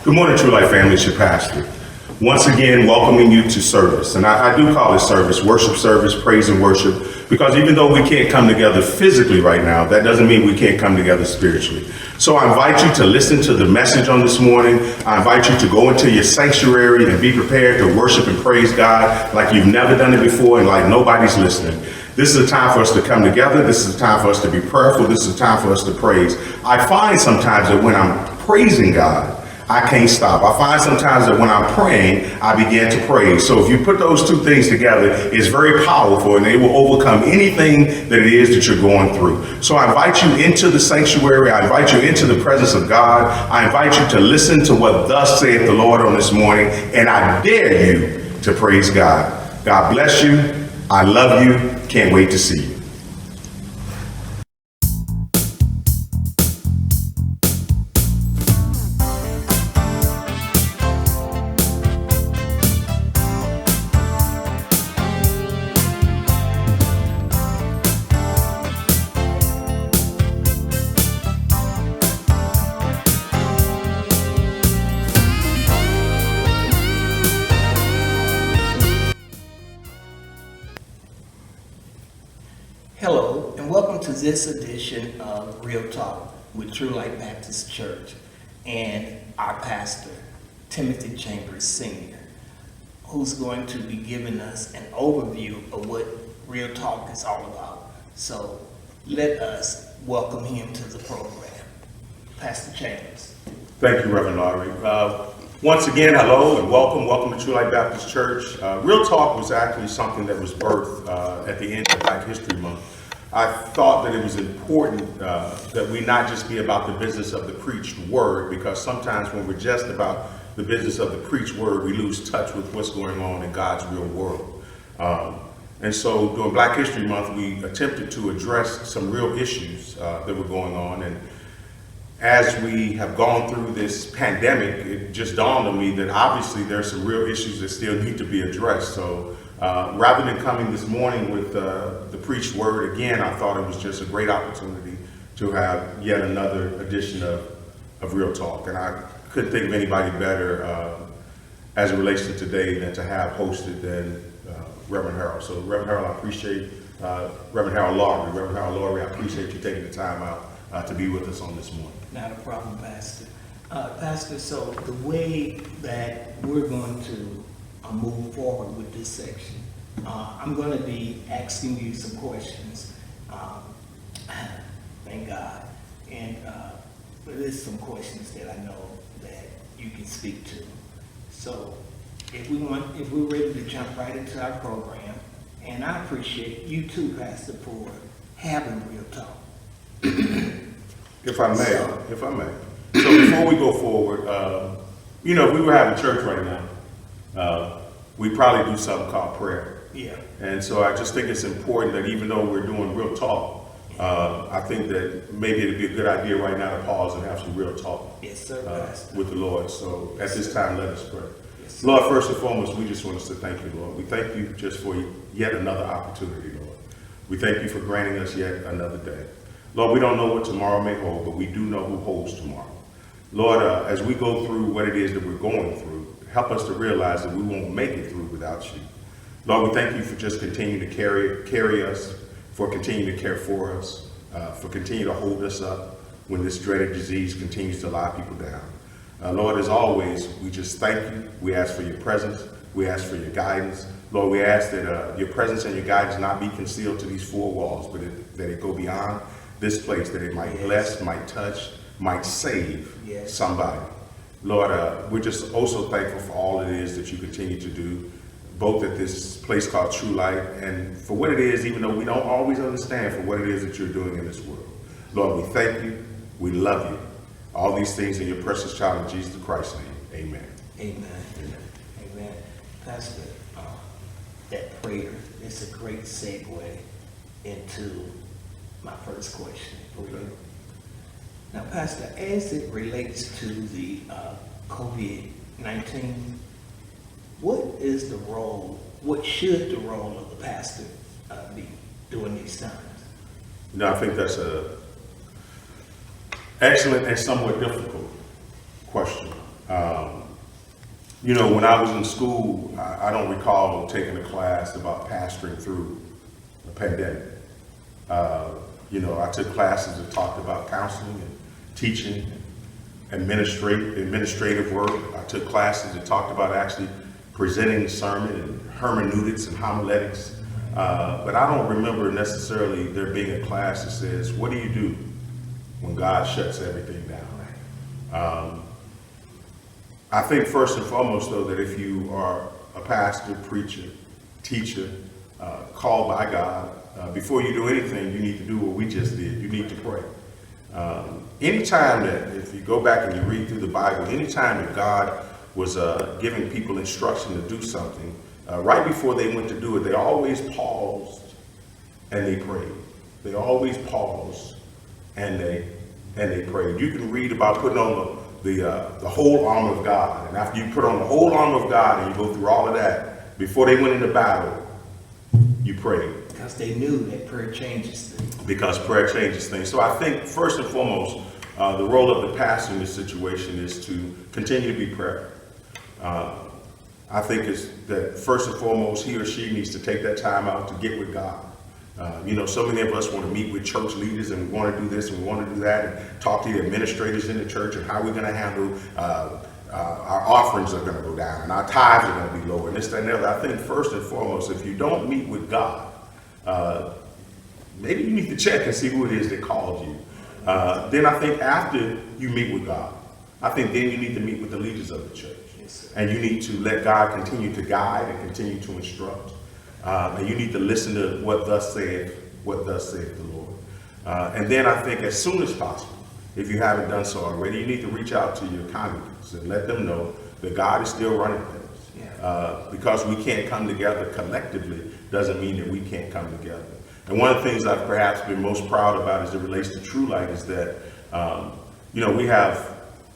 Good morning, Truelight family. It's your pastor. Once again, welcoming you to service. And I do call it service, worship service, praise and worship, because even though we can't come together physically right now, that doesn't mean we can't come together spiritually. So I invite you to listen to the message on this morning. I invite you to go into your sanctuary and be prepared to worship and praise God like you've never done it before and like nobody's listening. This is a time for us to come together. This is a time for us to be prayerful. This is a time for us to praise. I find sometimes that when I'm praising God, I can't stop. I find sometimes that when I'm praying, I begin to praise. So if you put those two things together, it's very powerful and they will overcome anything that it is that you're going through. So I invite you into the sanctuary. I invite you into the presence of God. I invite you to listen to what thus saith the Lord on this morning. And I dare you to praise God. God bless you. I love you. Can't wait to see you. Hello, and welcome to this edition of Real Talk with Truelight Baptist Church and our pastor, Timothy Chambers Sr., who's going to be giving us an overview of what Real Talk is all about. So let us welcome him to the program. Pastor Chambers. Thank you, Reverend Laurie. Once again, hello and welcome. Welcome to Truelight Baptist Church. Real Talk was actually something that was birthed at the end of Black History Month. I thought that it was important that we not just be about the business of the preached word, because sometimes when we're just about the business of the preached word, we lose touch with what's going on in God's real world. And so during Black History Month, we attempted to address some real issues that were going on. And as we have gone through this pandemic, it just dawned on me that obviously there are some real issues that still need to be addressed. So rather than coming this morning with the preached word again, I thought it was just a great opportunity to have yet another edition of Real Talk. And I couldn't think of anybody better as it relates to today than to have hosted than Reverend Harold. So Reverend Harold, I appreciate, Reverend Harold Laurie, I appreciate you taking the time out to be with us on this morning. Not a problem, Pastor. Pastor, so the way that we're going to move forward with this section, I'm going to be asking you some questions. Thank God. And there's some questions that I know that you can speak to. So if we're ready to jump right into our program, and I appreciate you too, Pastor, for having Real Talk. If I may. So before we go forward, if we were having church right now, we'd probably do something called prayer. Yeah. And so I just think it's important that even though we're doing Real Talk, I think that maybe it'd be a good idea right now to pause and have some real talk. Yes, sir, Pastor. With the Lord. So at this time, let us pray. Yes, sir. Lord, first and foremost, we just want to say thank you, Lord. We thank you just for yet another opportunity, Lord. We thank you for granting us yet another day. Lord, we don't know what tomorrow may hold, but we do know who holds tomorrow. Lord, as we go through what it is that we're going through, help us to realize that we won't make it through without you. Lord, we thank you for just continuing to carry us, for continuing to care for us, for continuing to hold us up when this dreaded disease continues to lie people down. Lord, as always, we just thank you. We ask for your presence. We ask for your guidance. Lord, we ask that your presence and your guidance not be concealed to these four walls, but that it go beyond this place, that it might bless, might touch, might save somebody. Lord, we're just also thankful for all it is that you continue to do, both at this place called Truelight and for what it is, even though we don't always understand, for what it is that you're doing in this world. Lord, we thank you. We love you. All these things in your precious child, in Jesus Christ's name. Amen. Amen. Amen. Amen. Pastor, that prayer is a great segue into my first question for you. Now, Pastor, as it relates to the COVID-19, what should the role of the pastor be during these times? I think that's a excellent and somewhat difficult question. You know, when I was in school, I don't recall taking a class about pastoring through a pandemic. You know, I took classes that talked about counseling and teaching and administrative work. I took classes that talked about actually presenting the sermon and hermeneutics and homiletics. But I don't remember necessarily there being a class that says, what do you do when God shuts everything down? I think first and foremost, though, that if you are a pastor, preacher, teacher, called by God, before you do anything, you need to do what we just did. You need to pray. Anytime that, if you go back and you read through the Bible, anytime that God was giving people instruction to do something, right before they went to do it, they always paused and they prayed. They always paused and they prayed. You can read about putting on the whole armor of God. And after you put on the whole armor of God and you go through all of that, before they went into battle, you prayed. Because they knew that prayer changes things. Because prayer changes things. So I think first and foremost, the role of the pastor in this situation is to continue to be prayerful. I think it's that first and foremost, he or she needs to take that time out to get with God. You know, so many of us want to meet with church leaders and we want to do this and we want to do that and talk to the administrators in the church and how we're going to handle our offerings are going to go down and our tithes are going to be lower and this, that, and the other. I think first and foremost, if you don't meet with God, maybe you need to check and see who it is that called you. Then I think after you meet with God, I think then you need to meet with the leaders of the church. And you need to let God continue to guide and continue to instruct. And you need to listen to what thus saith the Lord. And then I think as soon as possible, if you haven't done so already, you need to reach out to your congregants and let them know that God is still running things. Because we can't come together collectively doesn't mean that we can't come together. And one of the things I've perhaps been most proud about as it relates to Truelight is that, you know, we have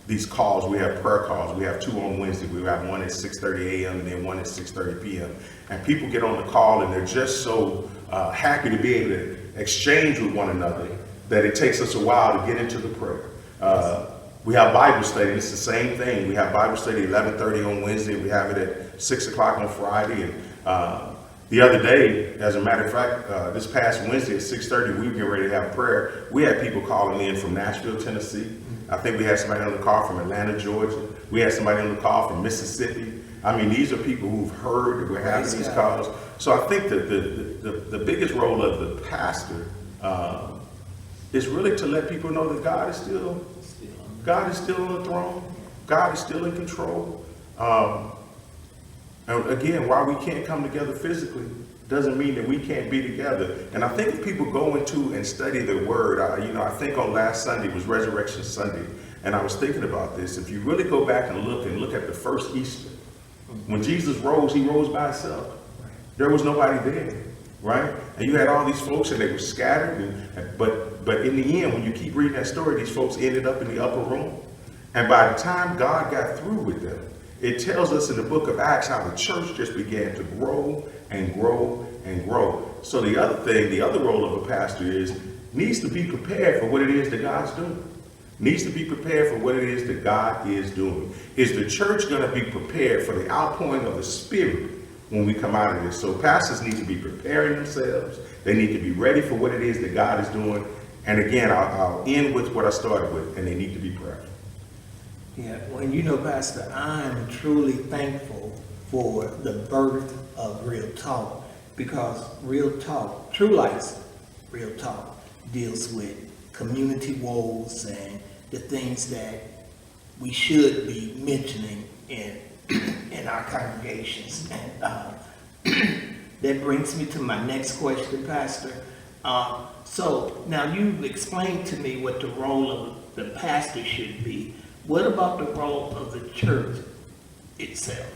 these calls, we have prayer calls. We have 2 on Wednesday. We have one at 6:30 a.m. and then one at 6:30 p.m. And people get on the call and they're just so happy to be able to exchange with one another that it takes us a while to get into the prayer. We have Bible study. It's the same thing. We have Bible study 11:30 on Wednesday. We have it at 6 o'clock on Friday. And the other day, as a matter of fact, this past Wednesday at 6:30, we were getting ready to have prayer. We had people calling in from Nashville, Tennessee. I think we had somebody on the call from Atlanta, Georgia. We had somebody on the call from Mississippi. I mean, these are people who've heard that we're having these calls. So I think that the biggest role of the pastor is really to let people know that God is still on the throne. God is still in control. And again, while we can't come together physically, doesn't mean that we can't be together. And I think if people go into and study the word, I think on last Sunday was Resurrection Sunday, and I was thinking about this. If you really go back and look at the first Easter, when Jesus rose, he rose by himself. There was nobody there, right? And you had all these folks and they were scattered, but in the end, when you keep reading that story, these folks ended up in the upper room. And by the time God got through with them, it tells us in the book of Acts how the church just began to grow and grow and grow. So the other role of a pastor needs to be prepared for what it is that God's doing. Needs to be prepared for what it is that God is doing. Is the church going to be prepared for the outpouring of the Spirit when we come out of this? So pastors need to be preparing themselves. They need to be ready for what it is that God is doing. And again, I'll end with what I started with, and they need to be prayerful. Yeah, well, Pastor, I'm truly thankful for the birth of Real Talk, because Real Talk, Truelight's Real Talk, deals with community woes and the things that we should be mentioning in our congregations. And that brings me to my next question, Pastor. So now you've explained to me what the role of the pastor should be. What about the role of the church itself?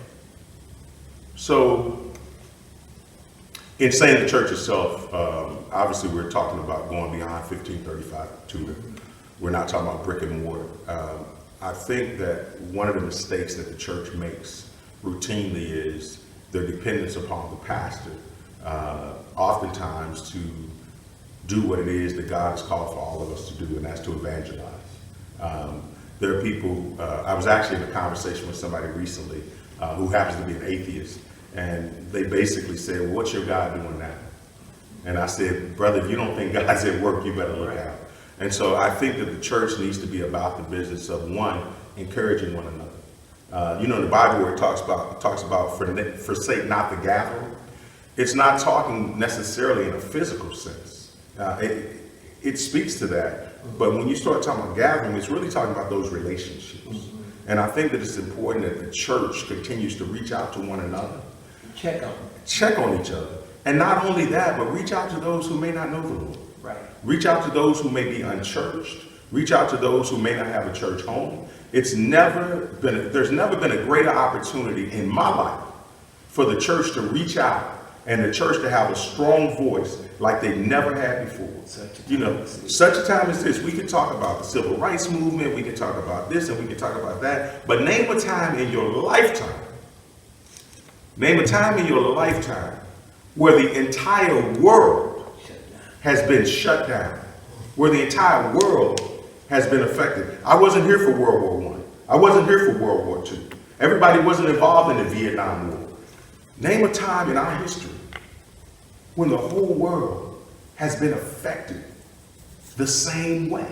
So, in saying the church itself, obviously we're talking about going beyond 1535 to, we're not talking about brick and mortar. I think that one of the mistakes that the church makes routinely is their dependence upon the pastor, oftentimes to do what it is that God has called for all of us to do, and that's to evangelize. There are people, I was actually in a conversation with somebody recently who happens to be an atheist, and they basically said, well, what's your God doing now? And I said, brother, if you don't think God's at work, you better look out. And so I think that the church needs to be about the business of, one, encouraging one another. In the Bible where it talks about forsake not the gathering, it's not talking necessarily in a physical sense. It speaks to that, but when you start talking about gathering, it's really talking about those relationships. And I think that it's important that the church continues to reach out to one another. Check on each other. And not only that, but reach out to those who may not know the Lord. Right. Reach out to those who may be unchurched. Reach out to those who may not have a church home. There's never been a greater opportunity in my life for the church to reach out and the church to have a strong voice like they never had before. Such a time as this. We can talk about the civil rights movement, we can talk about this and we can talk about that, but name a time in your lifetime where the entire world has been shut down, where the entire world has been affected. I wasn't here for World War I. I wasn't here for World War II. Everybody wasn't involved in the Vietnam War. Name a time in our history when the whole world has been affected the same way.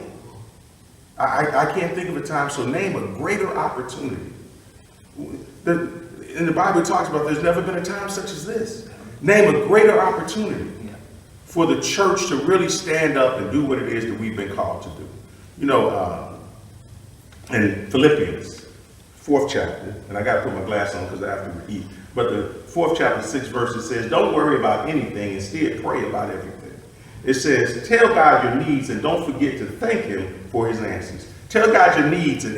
I can't think of a time, so name a greater opportunity. In the Bible it talks about there's never been a time such as this. Name a greater opportunity for the church to really stand up and do what it is that we've been called to do. In Philippians, 4th chapter, and I got to put my glass on because I have to read, but the 4th chapter, 6th verse, it says, don't worry about anything, instead pray about everything. It says, tell God your needs and don't forget to thank him for his answers. Tell God your needs and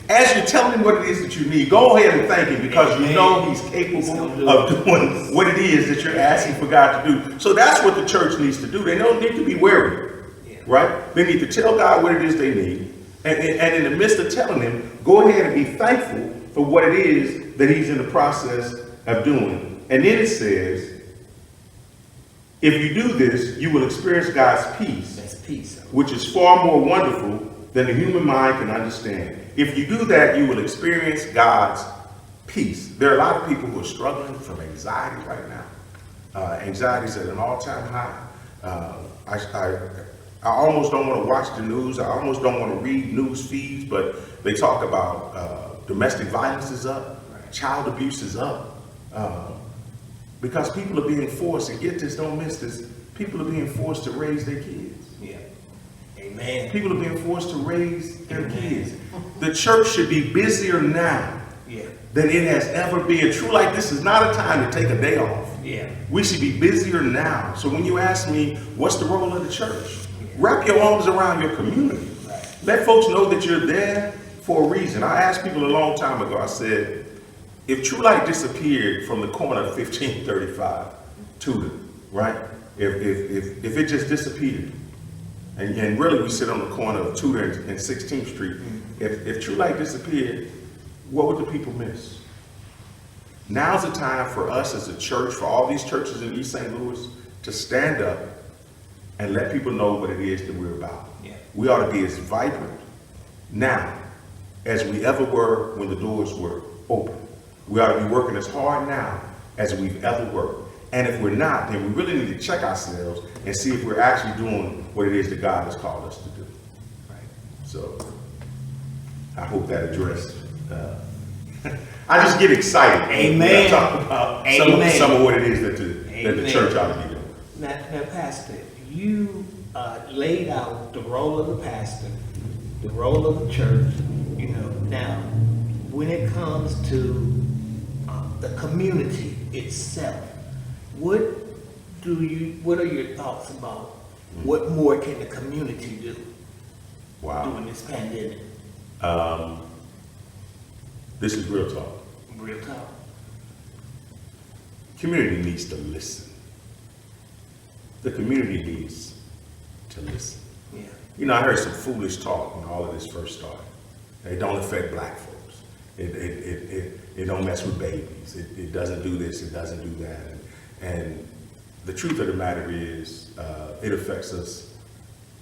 as you're telling him what it is that you need, go ahead and thank him because you know he's capable of doing what it is that you're asking for God to do. So that's what the church needs to do. They don't need to be worried, right? They need to tell God what it is they need. And in the midst of telling him, go ahead and be thankful for what it is that he's in the process of doing. And then it says, if you do this, you will experience God's peace. That's peace. Which is far more wonderful than the human mind can understand. If you do that, you will experience God's peace. There are a lot of people who are struggling from anxiety right now. Anxiety is at an all-time high. I almost don't want to watch the news. I almost don't want to read news feeds, but they talk about domestic violence is up, child abuse is up, because people are being forced, and get this, don't miss this, people are being forced to raise their kids. Yeah. Amen. People are being forced to raise their kids. The church should be busier now than it has ever been. Truelight, this is not a time to take a day off. We should be busier now. So when you ask me, what's the role of the church? Wrap your arms around your community. Let folks know that you're there for a reason. I asked people a long time ago, I said, if Truelight disappeared from the corner of 1535 Tudor, right? If it just disappeared, and really we sit on the corner of Tudor and 16th Street, if Truelight disappeared, what would the people miss? Now's the time for us as a church, for all these churches in East St. Louis, to stand up and let people know what it is that we're about. We ought to be as vibrant now as we ever were when the doors were open. We ought to be working as hard now as we've ever worked. And if we're not, then we really need to check ourselves and see if we're actually doing what it is that God has called us to do. So I hope that addressed. I just get excited when I talk about some of what it is that the church ought to be doing. Now, Pastor, you laid out the role of the pastor, the role of the church. Now, when it comes to the community itself, what are your thoughts about what more can the community do during this pandemic? This is real talk. Real talk. Community needs to listen. The community needs to listen. I heard some foolish talk when all of this first started. It don't affect black folks. It don't mess with babies. It doesn't do this. It doesn't do that. And the truth of the matter is, it affects us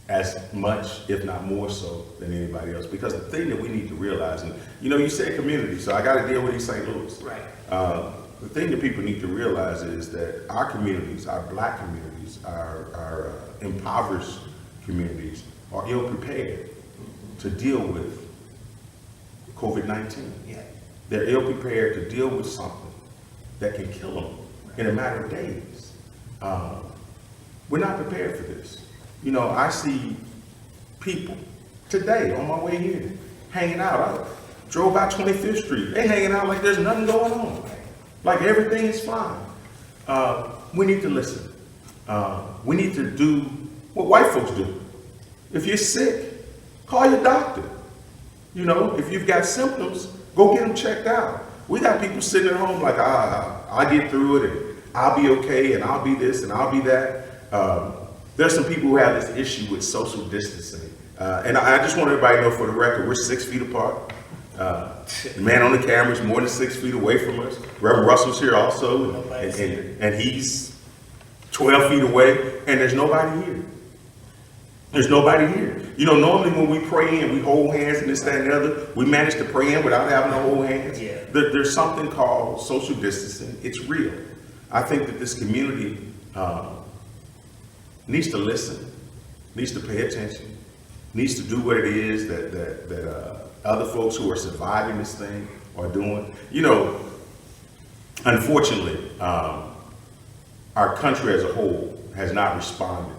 as much, if not more so, than anybody else. Because the thing that we need to realize, and you said community, so I got to deal with East St. Louis. Right. The thing that people need to realize is that our communities, our black communities, our impoverished communities are ill prepared to deal with COVID-19. Yeah. They're ill prepared to deal with something that can kill them in a matter of days. We're not prepared for this. I see people today on my way here hanging out. I drove by 25th Street. They hanging out like there's nothing going on. Like everything is fine. We need to listen. We need to do what white folks do. If you're sick, call your doctor. If you've got symptoms, go get them checked out. We got people sitting at home like, I'll get through it, and I'll be okay, and I'll be this, and I'll be that. There's some people who have this issue with social distancing. And I just want everybody to know, for the record, we're 6 feet apart. The man on the camera is more than 6 feet away from us. Reverend Russell's here also, and he's 12 feet away, and there's nobody here. There's nobody here. Normally when we pray in, we hold hands and this, that, and the other. We manage to pray in without having to hold hands. Yeah. There's something called social distancing. It's real. I think that this community needs to listen, needs to pay attention, needs to do what it is that other folks who are surviving this thing are doing. Unfortunately, our country as a whole has not responded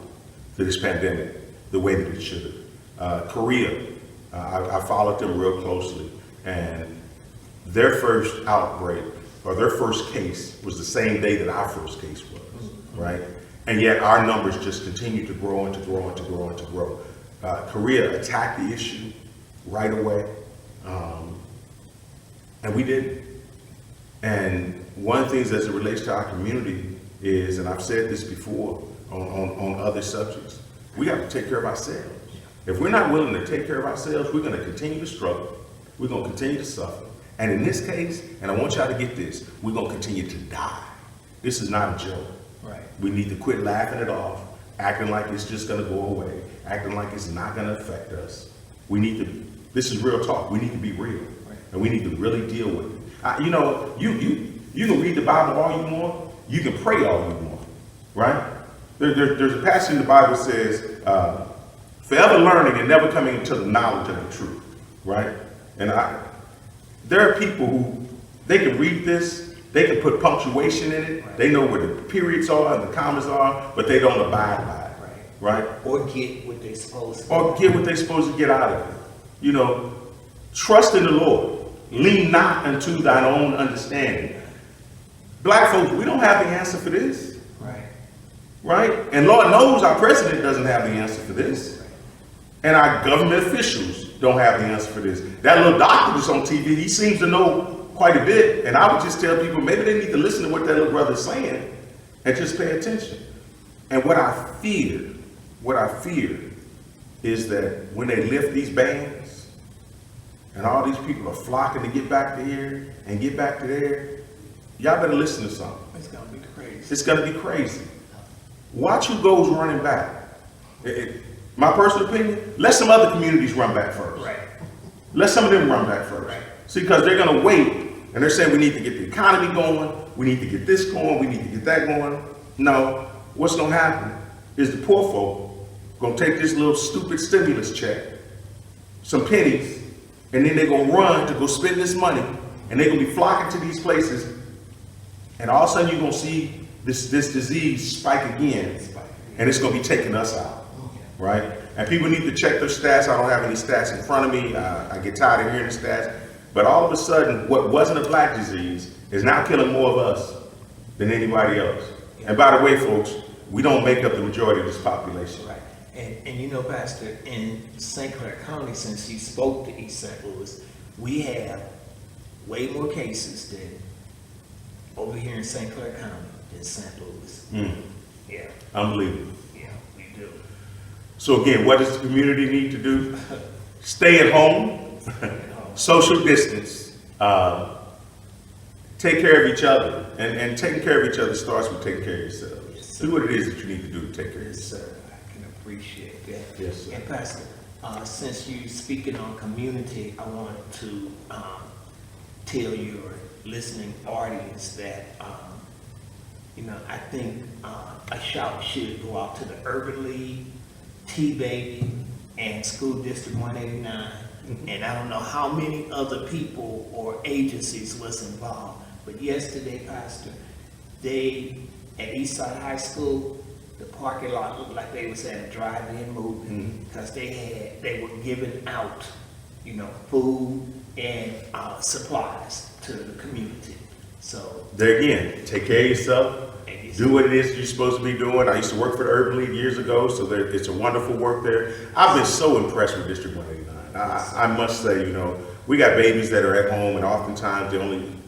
to this pandemic the way that it should have. Korea, I followed them real closely, and their first outbreak or their first case was the same day that our first case was, right? And yet our numbers just continue to grow and to grow and to grow and to grow. Korea attacked the issue right away, and we didn't. And one of the things as it relates to our community is, and I've said this before on other subjects, we have to take care of ourselves. If we're not willing to take care of ourselves, we're going to continue to struggle. We're going to continue to suffer. And in this case, and I want y'all to get this, we're going to continue to die. This is not a joke. Right. We need to quit laughing it off, acting like it's just going to go away, acting like it's not going to affect us. This is real talk. We need to be real. Right. And we need to really deal with it. You can read the Bible all you want. You can pray all you want, right? There's a passage in the Bible that says, forever learning and never coming into the knowledge of the truth, right? And there are people who, they can read this, they can put punctuation in it, they know where the periods are and the commas are, but they don't abide by it, right? Or get what they're supposed to. Or get what they're supposed to get out of it. Trust in the Lord. Lean not unto thine own understanding. Black folks, we don't have the answer for this. Right? And Lord knows our president doesn't have the answer for this. And our government officials don't have the answer for this. That little doctor that's on TV, he seems to know quite a bit. And I would just tell people, maybe they need to listen to what that little brother's saying and just pay attention. And what I fear is that when they lift these bans and all these people are flocking to get back to here and get back to there, y'all better listen to something. It's going to be crazy. It's going to be crazy. Watch who goes running back. My personal opinion, let some other communities run back first. Right. Let some of them run back first. Right. See, because they're going to wait, and they're saying we need to get the economy going, we need to get this going, we need to get that going. No, what's going to happen is the poor folk going to take this little stupid stimulus check, some pennies, and then they're going to run to go spend this money, and they're going to be flocking to these places, and all of a sudden you're going to see this disease spike again, and it's going to be taking us out, right? And people need to check their stats. I don't have any stats in front of me. I get tired of hearing the stats. But all of a sudden, what wasn't a black disease is now killing more of us than anybody else. And by the way, folks, we don't make up the majority of this population. Right. And Pastor, in St. Clair County, since you spoke to East St. Louis, we have way more cases than over here in St. Clair County. In St. Louis. Yeah. Unbelievable. Yeah, we do. So again, what does the community need to do? Stay at home, social distance, take care of each other, and taking care of each other starts with taking care of yourself. Yes, do what it is that you need to do to take care of yourself. I can Appreciate that. Yes, sir. And Pastor, since you speaking on community, I want to tell your listening audience that I think a shout should go out to the Urban League, T-Baby, and School District 189. And I don't know how many other people or agencies was involved, but yesterday, Pastor, they, at Eastside High School, the parking lot looked like they was at a drive-in movie, because they were giving out, food and supplies to the community. So There again, take care of yourself. Do what it is you're supposed to be doing. I used to work for the Urban League years ago, so it's a wonderful work there. I've been so impressed with District 189. I must say, we got babies that are at home, and oftentimes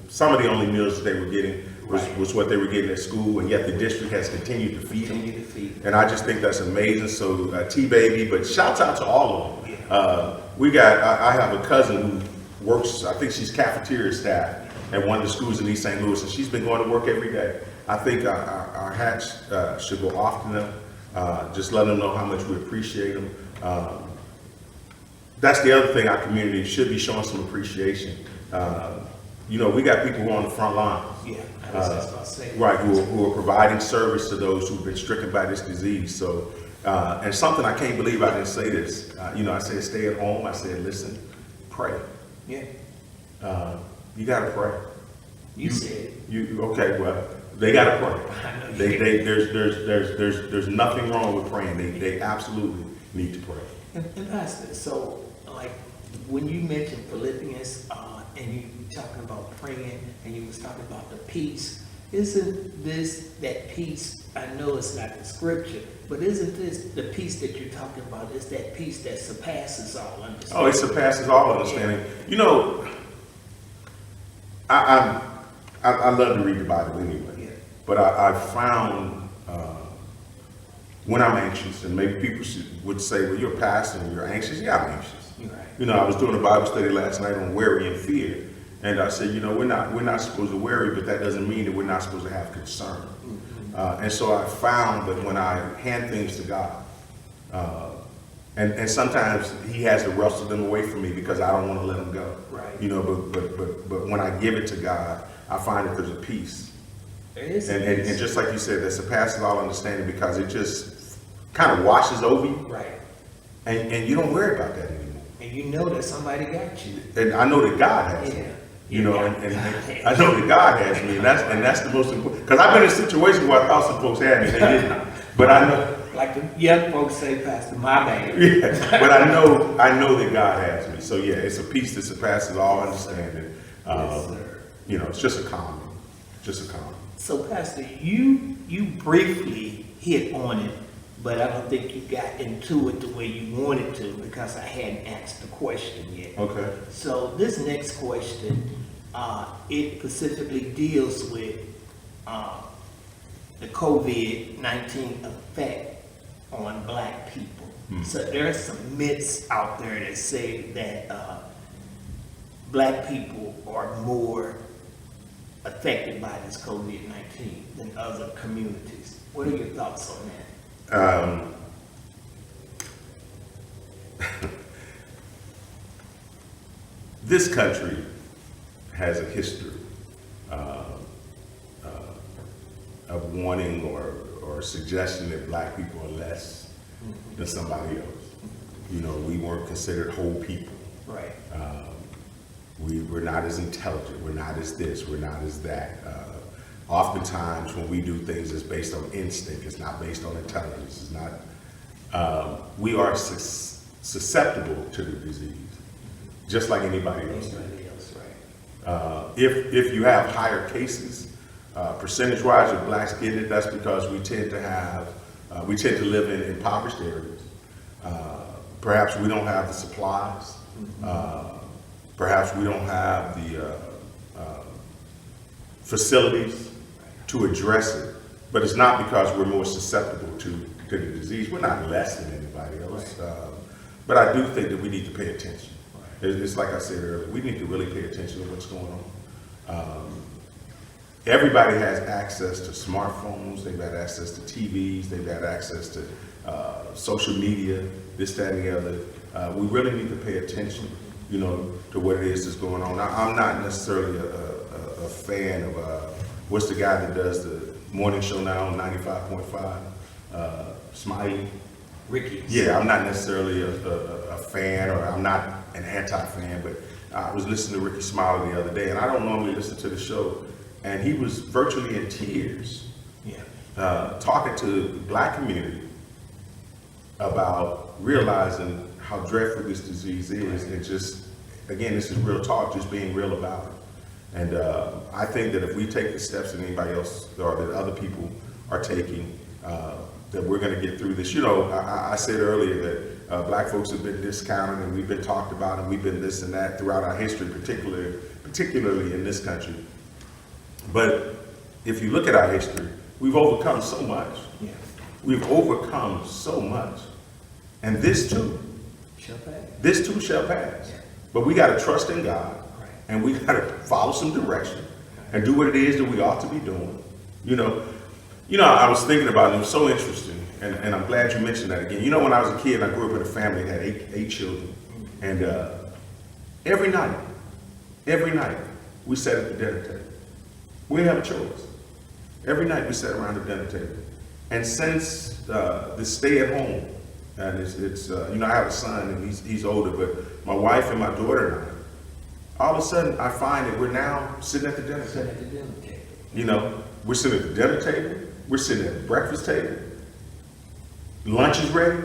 some of the only meals that they were getting was what they were getting at school, and yet the district has continued to feed them. And I just think that's amazing. So T-Baby, but shouts out to all of them. I have a cousin who works, I think she's cafeteria staff at one of the schools in East St. Louis, and she's been going to work every day. I think our hats should go off to them, just let them know how much we appreciate them. That's the other thing, our community should be showing some appreciation. We got people who are on the front line. Yeah, I was just about to say. Right, who are providing service to those who've been stricken by this disease. So, and something I can't believe I didn't say this. I said stay at home. I said listen, pray. Yeah. You gotta pray. You said it. Okay? Well, they gotta pray. I know They, you they, there's nothing wrong with praying. They absolutely need to pray. And Pastor, so like when you mentioned Philippians, and you were talking about praying, and you was talking about the peace, isn't this that peace? I know it's not the scripture, but isn't this the peace that you're talking about? Is that peace that surpasses all understanding? Oh, it surpasses all understanding. I love to read the Bible anyway. Yeah. But I found when I'm anxious, and maybe people would say, well, you're a pastor and you're anxious. Yeah, I'm anxious. You're right. I was doing a Bible study last night on worry and fear. And I said, we're not supposed to worry, but that doesn't mean that we're not supposed to have concern. And so I found that when I hand things to God, and sometimes He has to wrestle them away from me because I don't want to let them go. Right. But when I give it to God, I find that there's a peace. There is. And just like you said, that surpasses all understanding because it just kind of washes over you. Right. And you don't worry about that anymore. And you know that somebody got you. And I know that God has me. And I know that God has me, and that's the most important. Because I've been in situations where I thought some folks had me, they didn't. But I know, like the young folks say, Pastor, my bad. yeah. But I know that God has me. So yeah, it's a peace that surpasses all understanding. Yes, sir. It's just a calm, So, Pastor, you briefly hit on it, but I don't think you got into it the way you wanted to because I hadn't asked the question yet. Okay. So this next question, it specifically deals with the COVID-19 effect on Black people. So there are some myths out there that say that Black people are more affected by this COVID-19 than other communities. What are your thoughts on that? This country has a history of wanting or suggesting that Black people are less than somebody else. We weren't considered whole people. Right. We're not as intelligent. We're not as this. We're not as that. Oftentimes, when we do things, it's based on instinct. It's not based on intelligence. It's not. We are susceptible to the disease, just like anybody else. Anybody else, right. If you have higher cases, percentage-wise, of Blacks getting it, that's because we tend to live in impoverished areas. Perhaps we don't have the supplies. Perhaps we don't have the facilities to address it. But it's not because we're more susceptible to the disease. We're not less than anybody else. But I do think that we need to pay attention. It's like I said earlier, we need to really pay attention to what's going on. everybody has access to smartphones, they've got access to TVs, they've got access to social media, this, that, and the other. We really need to pay attention, to what it is that's going on. I'm not necessarily a fan of, what's the guy that does the morning show now on 95.5? Smiley. Ricky. Yeah, I'm not necessarily a fan, or I'm not an anti-fan, but I was listening to Ricky Smiley the other day, and I don't normally listen to the show, and he was virtually in tears, talking to the black community about realizing how dreadful this disease is, and just, again, this is real talk, just being real about it. And I think that if we take the steps that anybody else or that other people are taking, that we're going to get through this. I said earlier that black folks have been discounted, and we've been talked about, and we've been this and that throughout our history, particularly in this country. But if you look at our history, we've overcome so much. Yeah. We've overcome so much. And this too Shall pass. This too shall pass. Yeah. But we got to trust in God, Right. and we got to follow some direction and do what it is that we ought to be doing. I was thinking about it. It was so interesting, and I'm glad you mentioned that again. When I was a kid, I grew up in a family that had eight children, and every night, we sat at the dinner table. We didn't have a choice. Every night we sat around the dinner table, and since the stay at home, and it's I have a son, and he's older, but my wife and my daughter and I, all of a sudden I find that we're now sitting at the dinner Sit table. at the dinner table. We're sitting at the dinner table, we're sitting at the breakfast table, lunch is ready,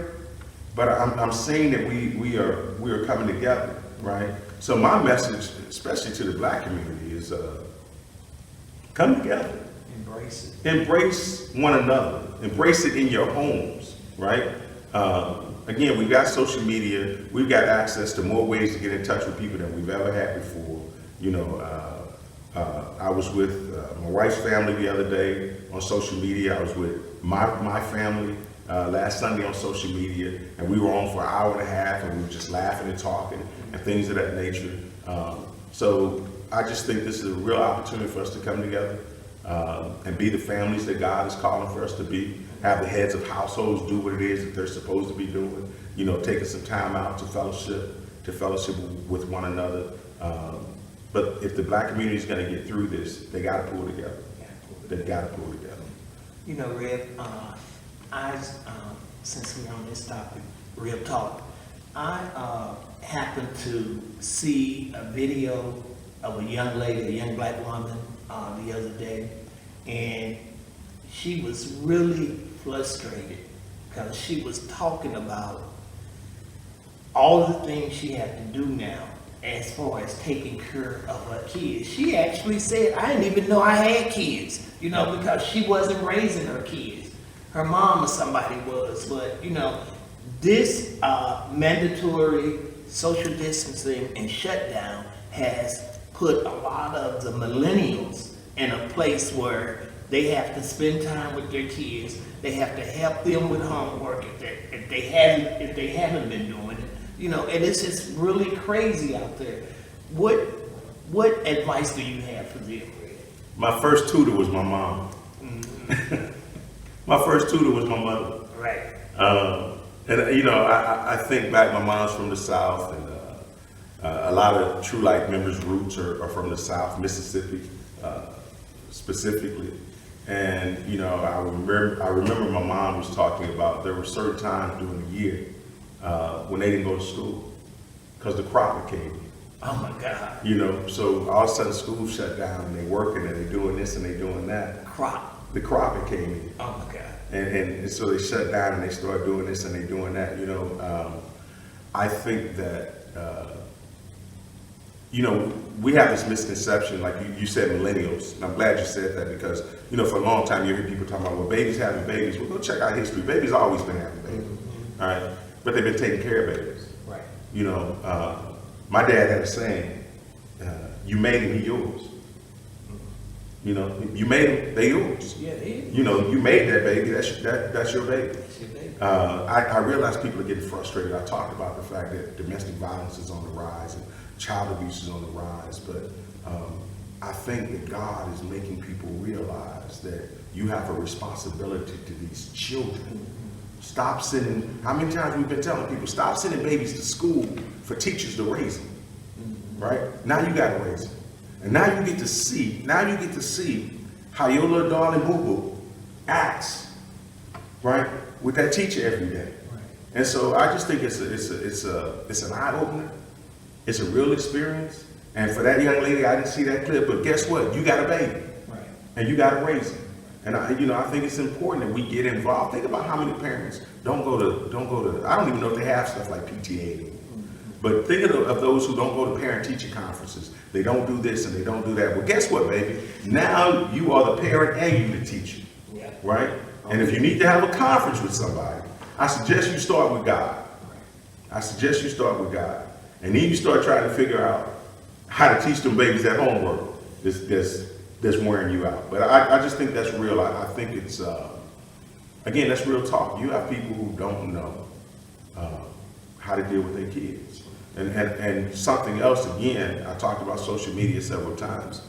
but I'm saying that we are coming together, right? So my message, especially to the black community, is come together. Embrace it. Embrace one another. Embrace it in your homes, right? Again, we've got social media. We've got access to more ways to get in touch with people than we've ever had before. I was with my wife's family the other day on social media. I was with my family last Sunday on social media, and we were on for an hour and a half, and we were just laughing and talking and things of that nature. So I just think this is a real opportunity for us to come together and be the families that God is calling for us to be. Have the heads of households do what it is that they're supposed to be doing. Taking some time out to fellowship with one another. But if the black community is going to get through this, they got to pull together. They've got to pull together. Rev, since we're on this topic, real talk, I happened to see a video of a young lady, a young black woman, the other day, and she was really frustrated because she was talking about all the things she had to do now as far as taking care of her kids. She actually said, I didn't even know I had kids, because she wasn't raising her kids. Her mom or somebody was, but, this mandatory social distancing and shutdown has put a lot of the millennials in a place where they have to spend time with their kids. They have to help them with homework if they haven't been doing it. And it's just really crazy out there. What advice do you have for them? My first tutor was my mom. Mm-hmm. My first tutor was my mother. Right. I think back. My mom's from the South, and a lot of Truelight members' roots are from the South, Mississippi, specifically. And I remember my mom was talking about there were certain times during the year when they didn't go to school because the crop came in. Oh my God. So all of a sudden school shut down, and they working and they doing this and they doing that. The crop came in. Oh my God. And so they shut down and they started doing this and they doing that. I think that we have this misconception, like you said, millennials, and I'm glad you said that because, for a long time you hear people talking about, well, babies having babies. Well, go check out history. Babies always been having babies, mm-hmm. All right? But they've been taking care of babies. Right. My dad had a saying, you made him, he yours. You made him, they yours. Yeah, they is. You made that baby, that's your baby. That's your baby. I realize people are getting frustrated. I talked about the fact that domestic violence is on the rise and child abuse is on the rise, but I think that God is making people realize that you have a responsibility to these children. Stop sending, how many times we've been telling people, stop sending babies to school for teachers to raise them, right? Now you got to raise them. And now you get to see how your little darling boo-boo acts, right, with that teacher every day. Right. And so I just think it's an eye-opener. It's a real experience. And for that young lady, I didn't see that clip, but guess what? You got a baby. Right. And you got to raise it. And I think it's important that we get involved. Think about how many parents don't go to, I don't even know if they have stuff like PTA anymore. But think of those who don't go to parent-teacher conferences. They don't do this and they don't do that. Well, guess what, baby? Now you are the parent and you the teacher, Yeah. right? And if you need to have a conference with somebody, I suggest you start with God. I suggest you start with God. And then you start trying to figure out how to teach them babies that homework that's wearing you out. But I just think that's real. I think it's, again, that's real talk. You have people who don't know how to deal with their kids. And something else, again, I talked about social media several times.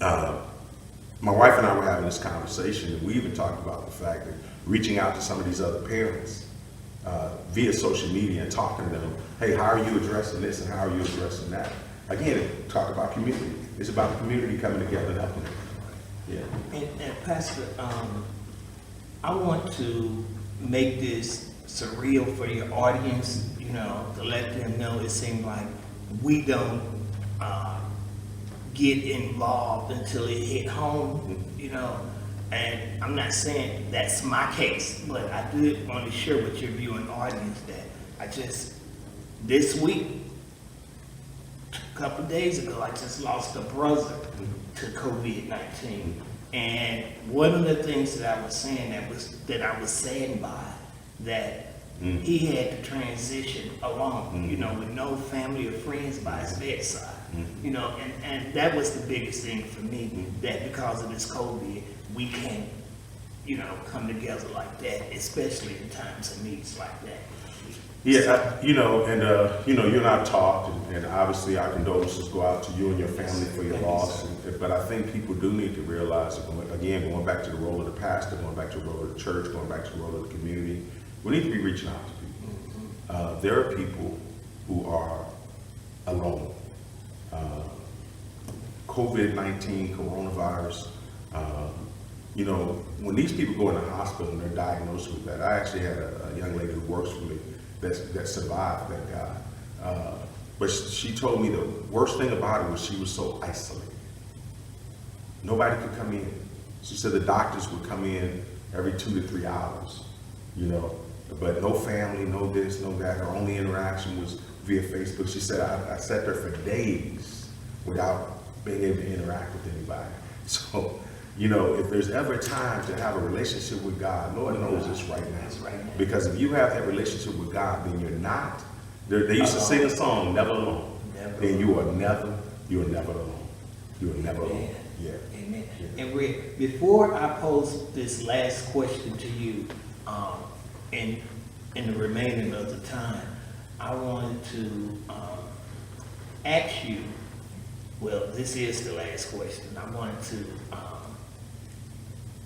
My wife and I were having this conversation, and we even talked about the fact that reaching out to some of these other parents via social media and talking to them, hey, how are you addressing this and how are you addressing that? Again, talk about community. It's about the community coming together and helping them. Yeah. And Pastor, I want to make this surreal for your audience, to let them know it seems like we don't get involved until it hit home, and I'm not saying that's my case, but I did want to share with your viewing audience that this week, a couple of days ago, I just lost a brother to COVID-19. And one of the things that I was saying that I was saddened by, that he had to transition alone, with no family or friends by his bedside, and that was the biggest thing for me, that because of this COVID, we can't, come together like that, especially in times of needs like that. Yeah, you and I talked, and obviously our condolences go out to you and your family for your loss. But I think people do need to realize that, going back to the role of the pastor, going back to the role of the church, going back to the role of the community, we need to be reaching out to people. There are people who are alone. COVID-19, coronavirus, when these people go in the hospital and they're diagnosed with that, I actually had a young lady who works for me that survived, thank God. But she told me the worst thing about it was she was so isolated. Nobody could come in. She said the doctors would come in every 2 to 3 hours, but no family, no this, no that. Her only interaction was via Facebook. She said, I sat there for days without being able to interact with anybody. So, if there's ever a time to have a relationship with God, Lord knows it's right now. Because if you have that relationship with God, then you're not. They used to sing a song, "Never Alone." Then you are never alone. You are never alone. Yeah. Amen. Yeah. And Rick, before I pose this last question to you, in the remaining of the time, I wanted to ask you. Well, this is the last question. I wanted to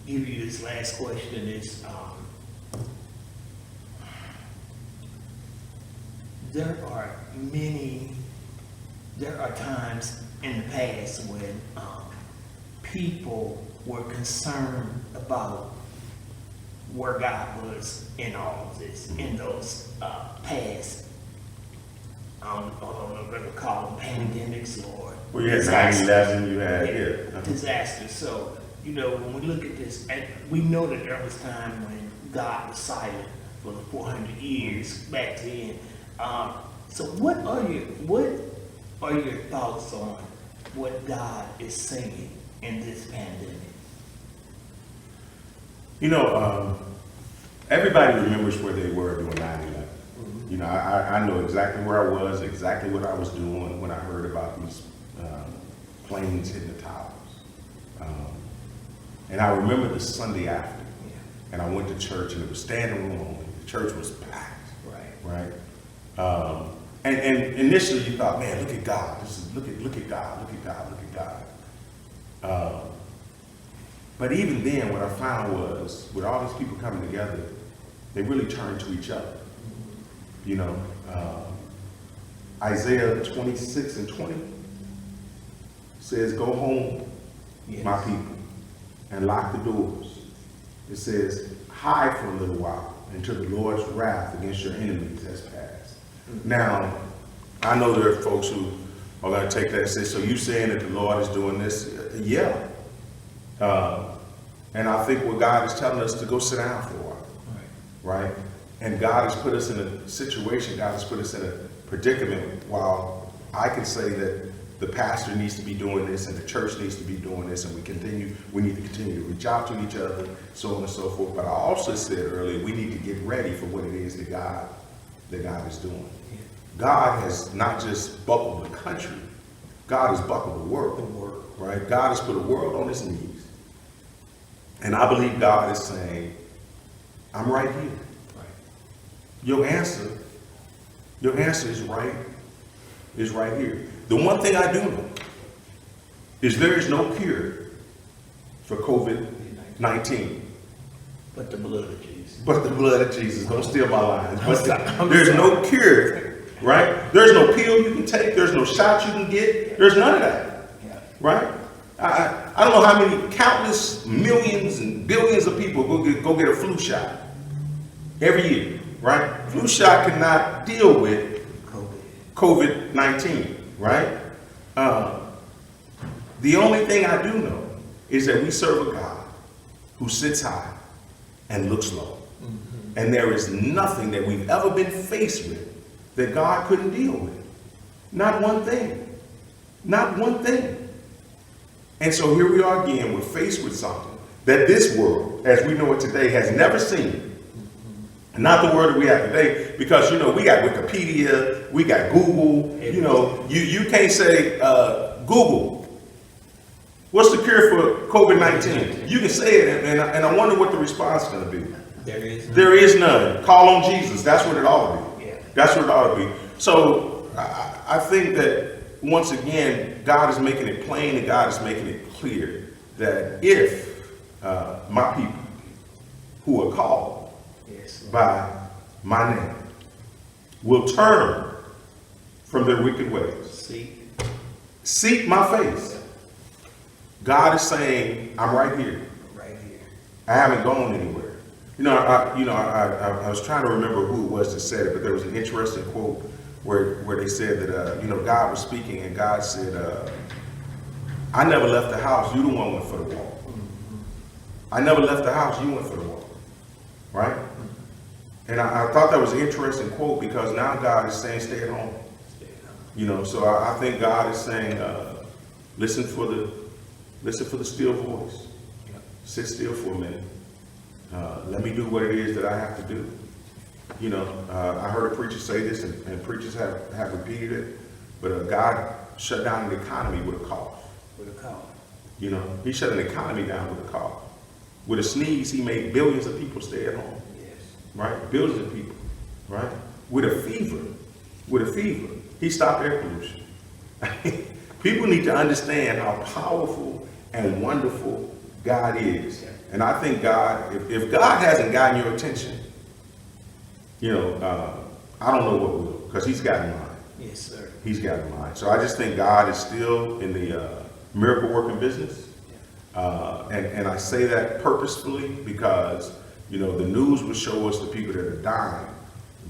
give you this last question. There are times in the past when people were concerned about where God was in all of this, in those past, I don't know if we're going to call them pandemics or Well, you had 9/11, you had, disasters. So, when we look at this, and we know that there was time when God was silent for the 400 years back then. So what are your thoughts on what God is saying in this pandemic? Everybody remembers where they were during 9/11. I know exactly where I was, exactly what I was doing when I heard about these planes hitting the towers. And I remember the Sunday after, and I went to church, and it was standing room only. The church was packed, right? And initially you thought, man, look at God. Look at God. died. But even then, what I found was, with all these people coming together, they really turned to each other. You know, Isaiah 26:20 says, "Go home, Yes. my people, and lock the doors." It says, "Hide for a little while until the Lord's wrath against your enemies has passed." Now, I know there are folks who are going to take that and say, "So you saying that the Lord is doing this?" Yeah. And I think what God is telling us to go sit down for a while, right? And God has put us in a situation, God has put us in a predicament. While I can say that the pastor needs to be doing this and the church needs to be doing this, and we need to continue to reach out to each other, so on and so forth. But I also said earlier, we need to get ready for what it is that God is doing. God has not just buckled the country, God has buckled the world, right? God has put the world on its knees. And I believe God is saying, I'm right here. Right. Your answer is right here. The one thing I do know is there is no cure for COVID-19. But the blood of Jesus. But the blood of Jesus. Don't steal my lines. But there's no cure, right? There's no pill you can take. There's no shot you can get. There's none of that, right? I don't know how many countless millions and billions of people go get a flu shot every year, right? Flu shot cannot deal with COVID-19, right? The only thing I do know is that we serve a God who sits high and looks low. Mm-hmm. And there is nothing that we've ever been faced with that God couldn't deal with. Not one thing. Not one thing. And so here we are again, we're faced with something that this world, as we know it today, has never seen. Not the world that we have today, because, you know, we got Wikipedia, we got Google, you know, you can't say, Google, what's the cure for COVID-19? You can say it, and I wonder what the response is going to be. There is none. Call on Jesus. That's what it ought to be. Yeah. That's what it ought to be. So I think that, once again, God is making it plain and God is making it clear that if my people who are called by my name will turn from their wicked ways, seek my face, God is saying, I'm right here. I haven't gone anywhere. You know, I was trying to remember who it was that said it, but there was an interesting quote where they said that, you know, God was speaking and God said, I never left the house, you the one went for the wall. I never left the house, you went for the wall, right? And I thought that was an interesting quote, because now God is saying, stay at home. You know, so I think God is saying, listen for the still voice. Sit still for a minute. Let me do what it is that I have to do. You know, I heard a preacher say this, and preachers have repeated it, but God shut down the economy with a cough. You know, he shut an economy down with a cough. With a sneeze, he made billions of people stay at home. Right? Billions of people, right? With a fever, he stopped air pollution. People need to understand how powerful and wonderful God is. And I think God, if God hasn't gotten your attention, you know, I don't know what will, because he's got mine. Yes, sir. He's got mine. So I just think God is still in the miracle working business. And I say that purposefully because, you know, the news will show us the people that are dying,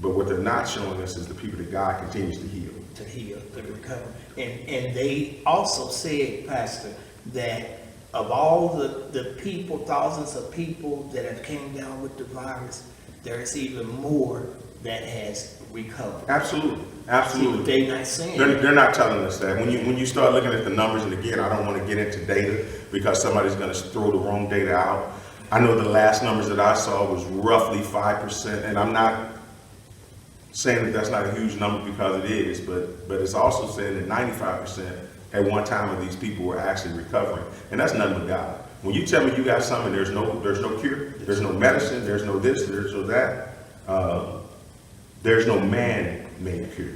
but what they're not showing us is the people that God continues to heal. To recover. And they also said, Pastor, that of all the people, thousands of people that have came down with the virus, there is even more that has recovered. Absolutely. Absolutely. See, they're not saying they're not telling us that. When you start looking at the numbers, and again, I don't want to get into data because somebody's going to throw the wrong data out. I know the last numbers that I saw was roughly 5%, and I'm not saying that that's not a huge number, because it is, but it's also saying that 95% at one time of these people were actually recovering, and that's nothing but God. When you tell me you got something, there's no cure, there's no medicine, there's no this, there's no that, there's no man-made cure.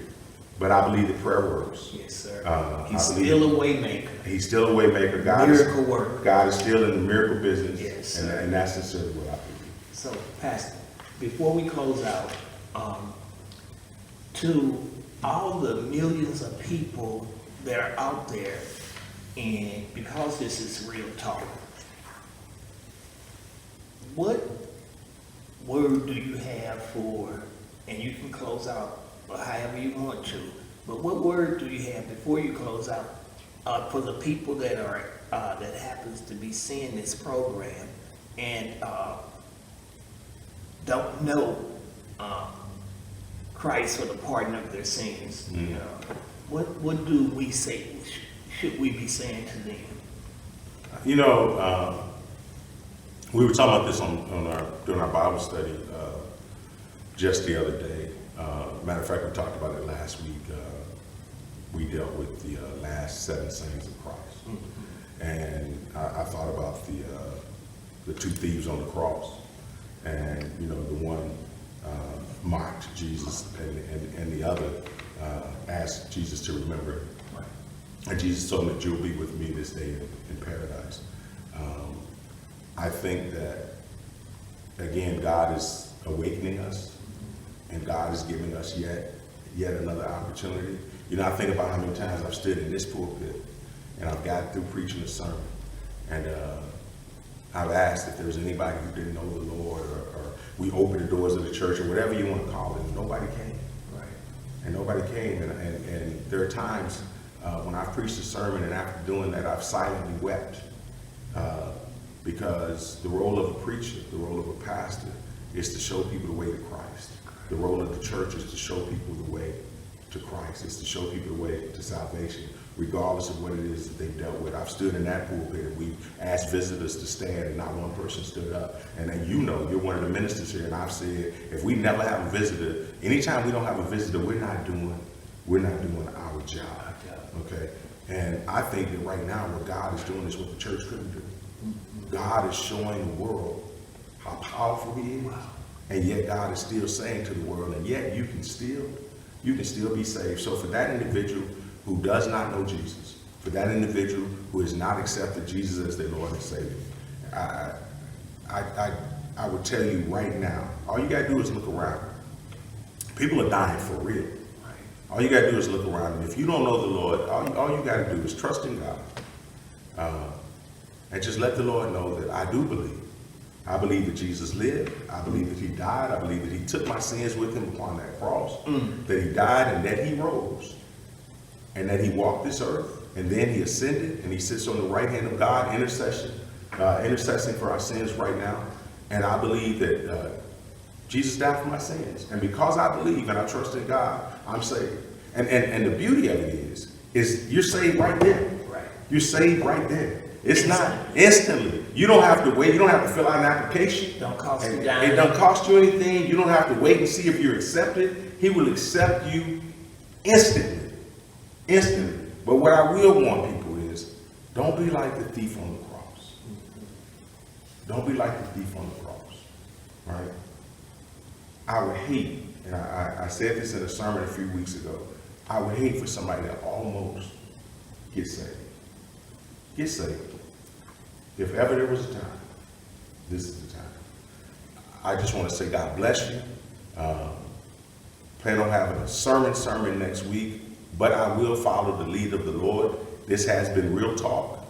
but I believe that prayer works. Yes, sir. I He's believe still a way maker. He's still a way maker. Miracle worker. God is still in the miracle business. Yes, and, sir. and that's sincerely what I believe. So, Pastor, before we close out, to all the millions of people that are out there, and because this is real talk, what word do you have for, and you can close out however you want to, but what word do you have before you close out for the people that are that happens to be seeing this program and don't know Christ for the pardon of their sins? What do we say? Should we be saying to them? You know, we were talking about this during our Bible study just the other day. Matter of fact, we talked about it last week. We dealt with the last 7 sayings of Christ, and I thought about the 2 thieves on the cross, and you know, the one mocked Jesus, and the other asked Jesus to remember him. And Jesus told him that you'll be with me this day in paradise. I think that, again, God is awakening us, and God is giving us yet another opportunity. You know, I think about how many times I've stood in this pulpit, and I've got through preaching a sermon, and I've asked if there was anybody who didn't know the Lord, or we opened the doors of the church, or whatever you want to call it, and nobody came. Right. And nobody came, and there are times when I've preached a sermon, and after doing that, I've silently wept. Because the role of a preacher, the role of a pastor, is to show people the way to Christ. The role of the church is to show people the way to Christ. It's to show people the way to salvation, regardless of what it is that they've dealt with. I've stood in that pulpit, and we asked visitors to stand, and not one person stood up. And then, you know, you're one of the ministers here, and I've said, if we never have a visitor, anytime we don't have a visitor, we're not doing our job. Okay? And I think that right now what God is doing is what the church couldn't do. God is showing the world how powerful he is. Wow. And yet God is still saying to the world, and yet you can still be saved. So for that individual who does not know Jesus, for that individual who has not accepted Jesus as their Lord and Savior, I would tell you right now, all you gotta do is look around. People are dying for real. All you got to do is look around, and if you don't know the Lord, all you got to do is trust in God, and just let the Lord know that I do believe. I believe that Jesus lived. I believe that he died. I believe that he took my sins with him upon that cross, that he died and that he rose, and that he walked this earth, and then he ascended, and he sits on the right hand of God, intercessing for our sins right now. And I believe that Jesus died for my sins. And because I believe and I trust in God, I'm saved. And the beauty of it is you're saved right there. Right. You're saved right there. It's not instantly. You don't have to wait. You don't have to fill out an application. Don't cost you dime. It don't cost you anything. You don't have to wait and see if you're accepted. He will accept you instantly. Instantly. But what I will warn people is, don't be like the thief on the cross. Don't be like the thief on the cross. Right? I would hate, and I said this in a sermon a few weeks ago, I would hate for somebody to almost get saved. Get saved. If ever there was a time, this is the time. I just want to say God bless you. Plan on having a sermon next week, but I will follow the lead of the Lord. This has been Real Talk.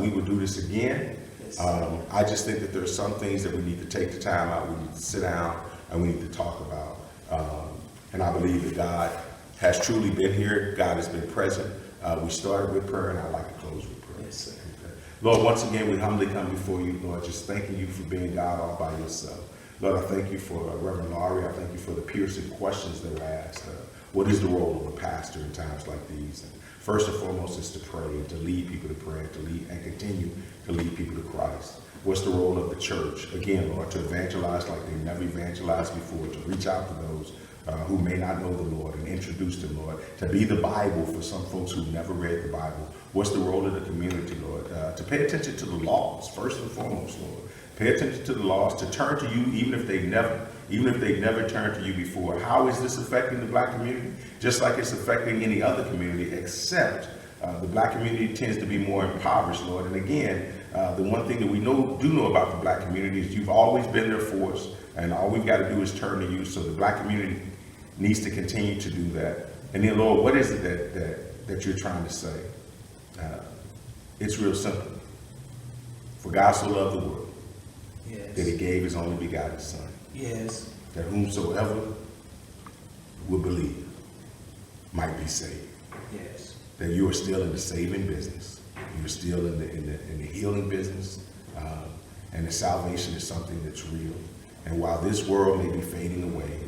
We will do this again. I just think that there are some things that we need to take the time out. We need to sit down and we need to talk about. And I believe that God has truly been here. God has been present. We started with prayer, and I'd like to close with prayer. Yes, sir. Okay. Lord, once again, we humbly come before you, Lord, just thanking you for being God all by yourself. Lord, I thank you for Reverend Laurie. I thank you for the piercing questions that were asked. What is the role of a pastor in times like these? And first and foremost is to pray and to lead people to pray and to lead and continue to lead people to Christ. What's the role of the church? Again, Lord, to evangelize like they never evangelized before, to reach out to those who may not know the Lord and introduce them, Lord, to be the Bible for some folks who've never read the Bible. What's the role of the community, Lord? To pay attention to the laws, first and foremost, Lord. Pay attention to the laws, to turn to you even if they've never even if they never turned to you before. How is this affecting the black community? Just like it's affecting any other community, except the black community tends to be more impoverished, Lord. And again, the one thing that we do know about the black community is you've always been there for us, and all we've got to do is turn to you. So the black community needs to continue to do that. And then, Lord, what is it that you're trying to say? It's real simple. For God so loved the world that he gave his only begotten Son, Yes. that whomsoever will believe might be saved. Yes. That you are still in the saving business. You're still in the healing business. And the salvation is something that's real. And while this world may be fading away,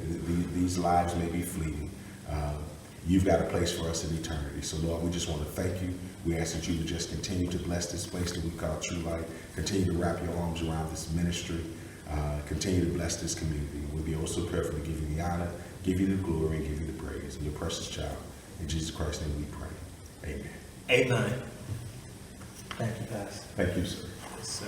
these lives may be fleeting, you've got a place for us in eternity. So Lord, we just want to thank you. We ask that you would just continue to bless this place that we call Truelight. Continue to wrap your arms around this ministry. Continue to bless this community. We'll be also careful to give you the honor, give you the glory, and give you the praise. In your precious child, in Jesus Christ's name we pray. Amen. Amen. Thank you, Pastor. Thank you, sir. Yes, sir.